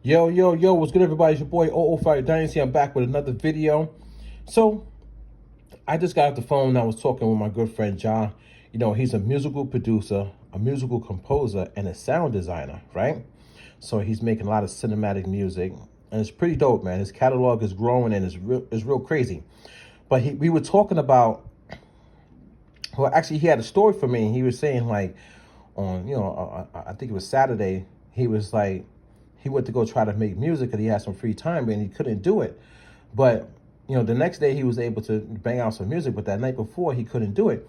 Yo, yo, yo, what's good, everybody? It's your boy 005 Dynasty. I'm back with another video. So, I just got off the phone and I was talking with my good friend John. You know, he's a musical producer, a musical composer, and a sound designer, right? So, he's making a lot of cinematic music, and it's pretty dope, man. His catalog is growing and it's real crazy. But we were talking about, well, actually, he had a story for me. He was saying, like, I think it was Saturday, he was like, he went to go try to make music because he had some free time and he couldn't do it. But, the next day he was able to bang out some music, but that night before he couldn't do it.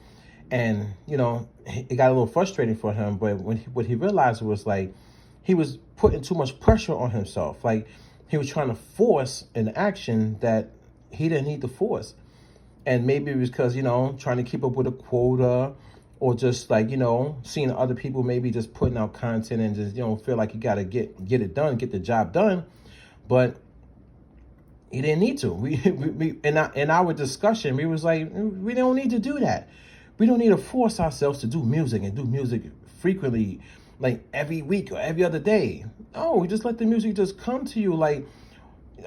And, it got a little frustrating for him. But what he realized was like, he was putting too much pressure on himself. Like he was trying to force an action that he didn't need to force. And maybe it was because, trying to keep up with a quota, or just like, seeing other people maybe just putting out content and just, feel like you got to get it done, get the job done. But he didn't need to. In our discussion, we was like, we don't need to do that. We don't need to force ourselves to do music and do music frequently, like every week or every other day. No, we just let the music just come to you. Like,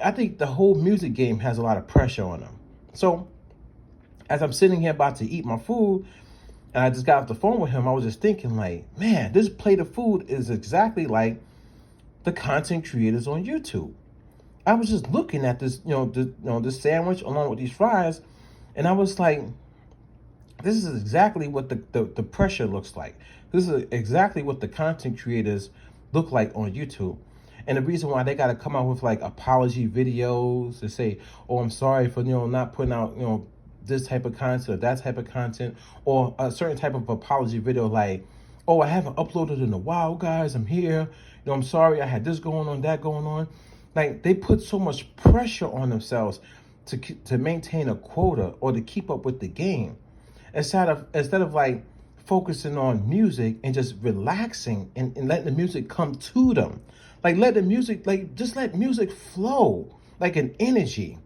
I think the whole music game has a lot of pressure on them. So as I'm sitting here about to eat my food, and I just got off the phone with him, I was just thinking like, man, this plate of food is exactly like the content creators on YouTube. I was just looking at this, this sandwich along with these fries, and I was like, this is exactly what the pressure looks like. This is exactly what the content creators look like on YouTube. And the reason why they got to come out with like apology videos to say, oh, I'm sorry for, not putting out, this type of content or that type of content, or a certain type of apology video like, oh, I haven't uploaded in a while, guys, I'm here, I'm sorry, I had this going on, that going on. Like, they put so much pressure on themselves to maintain a quota or to keep up with the game, instead of like focusing on music and just relaxing and letting the music come to them. Like, let the music, like, just let music flow like an energy,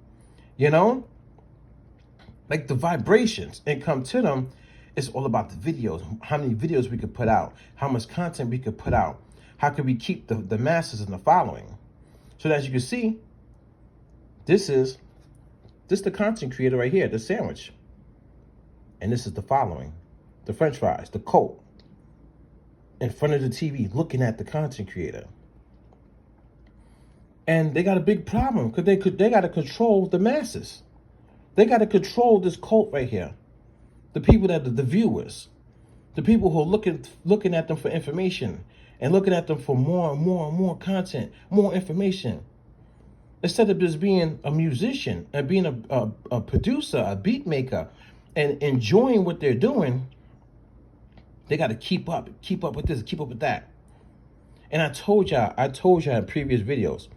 like the vibrations, and come to them. It's all about the videos, how many videos we could put out, how much content we could put out, how could we keep the masses and the following. So as you can see, this is the content creator right here, the sandwich. And this is the following, the french fries, the Coke, in front of the TV looking at the content creator. And they got a big problem because they got to control the masses. They got to control this cult right here. The people that the viewers, the people who are looking at them for information and looking at them for more and more and more content, more information. Instead of just being a musician and being a producer, a beat maker, and enjoying what they're doing, they got to keep up with this, keep up with that. And I told y'all in previous videos,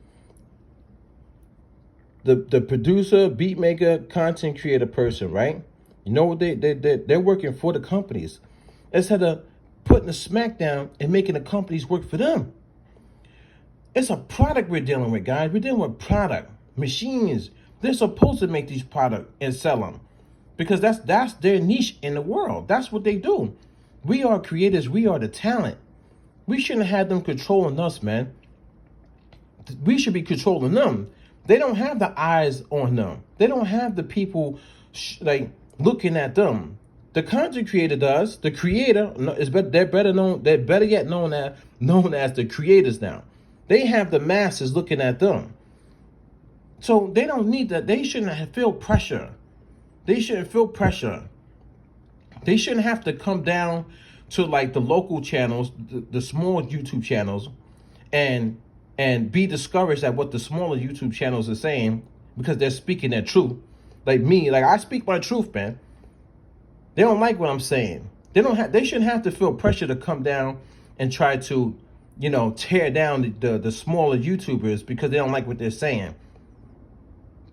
the producer, beat maker, content creator person, right? You know what they're working for the companies instead of putting the smack down and making the companies work for them. It's a product we're dealing with, guys. We're dealing with product, machines. They're supposed to make these products and sell them because that's their niche in the world. That's what they do. We are creators. We are the talent. We shouldn't have them controlling us, man. We should be controlling them. They don't have the eyes on them. They don't have the people like looking at them. The content creator does. The creator is better. They're better known. They're better yet known as the creators now. They have the masses looking at them. So they don't need that. They shouldn't feel pressure. They shouldn't feel pressure. They shouldn't have to come down to like the local channels, the small YouTube channels, and be discouraged at what the smaller YouTube channels are saying because they're speaking their truth. Like me, like I speak my truth, man. They don't like what I'm saying. They shouldn't have to feel pressure to come down and try to, tear down the smaller YouTubers because they don't like what they're saying.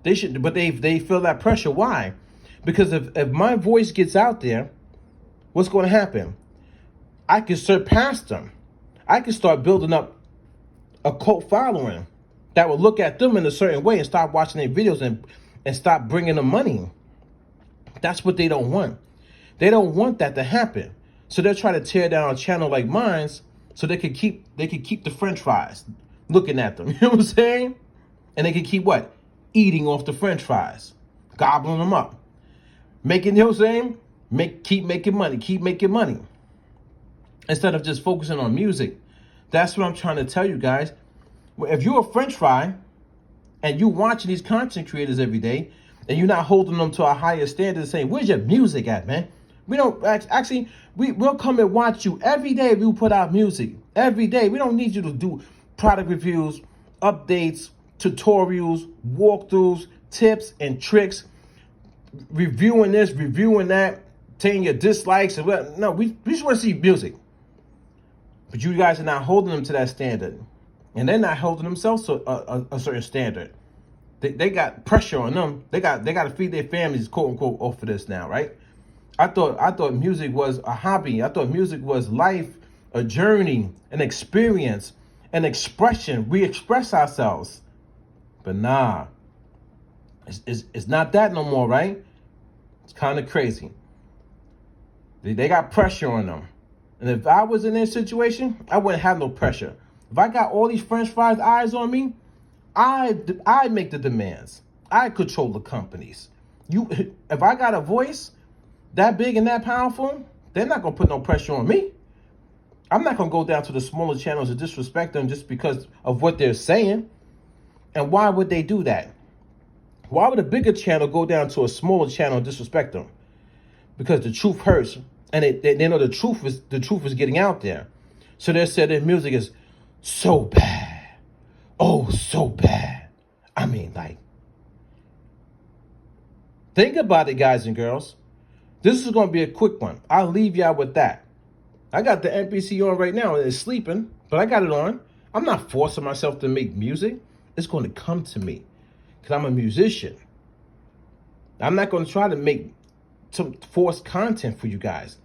They should, but they feel that pressure. Why? Because if my voice gets out there, what's going to happen? I can surpass them. I can start building up a cult following that will look at them in a certain way and stop watching their videos and stop bringing them money. That's what they don't want. They don't want that to happen. So they're trying to tear down a channel like mine so they could keep the french fries. looking at them. You know what I'm saying? And they can keep what? Eating off the French fries, gobbling them up, making, you know what I'm saying? Keep making money instead of just focusing on music. That's what I'm trying to tell you guys. If you're a French fry and you watching these content creators every day, and you're not holding them to a higher standard, saying, "Where's your music at, man?" We don't actually. We'll come and watch you every day. We put out music every day. We don't need you to do product reviews, updates, tutorials, walkthroughs, tips and tricks, reviewing this, reviewing that, taking your dislikes and what. No, we just want to see music. But you guys are not holding them to that standard, and they're not holding themselves to a certain standard. They got pressure on them. They got to feed their families, quote unquote, off of this now, right? I thought music was a hobby. I thought music was life, a journey, an experience, an expression. We express ourselves, but nah, it's not that no more, right? It's kind of crazy. They got pressure on them, and if I was in their situation, I wouldn't have no pressure. If I got all these French fries eyes on me, I make the demands. I control the companies. If I got a voice that big and that powerful, they're not gonna put no pressure on me. I'm not gonna go down to the smaller channels and disrespect them just because of what they're saying. And why would they do that? Why would a bigger channel go down to a smaller channel and disrespect them? Because the truth hurts, and they know the truth is getting out there. So they said their music is so bad. Oh, so bad. I mean, like, think about it, guys and girls. This is going to be a quick one. I'll leave y'all with that. I got the NPC on right now. It's sleeping, but I got it on. I'm not forcing myself to make music. It's going to come to me because I'm a musician. I'm not going to try to make some forced content for you guys.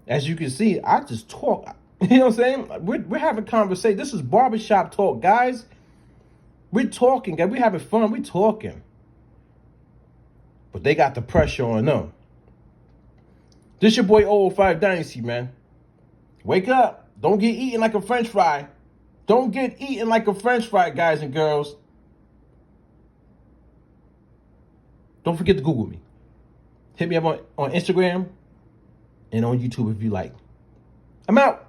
As you can see, I just talk. You know what I'm saying? We're having conversation. This is barbershop talk, guys. We're talking, we're having fun, we're talking. But they got the pressure on them. This your boy 005 Dynasty, man. Wake up. Don't get eaten like a French fry. Don't get eaten like a French fry, guys and girls. Don't forget to Google me. Hit me up on Instagram and on YouTube if you like. I'm out.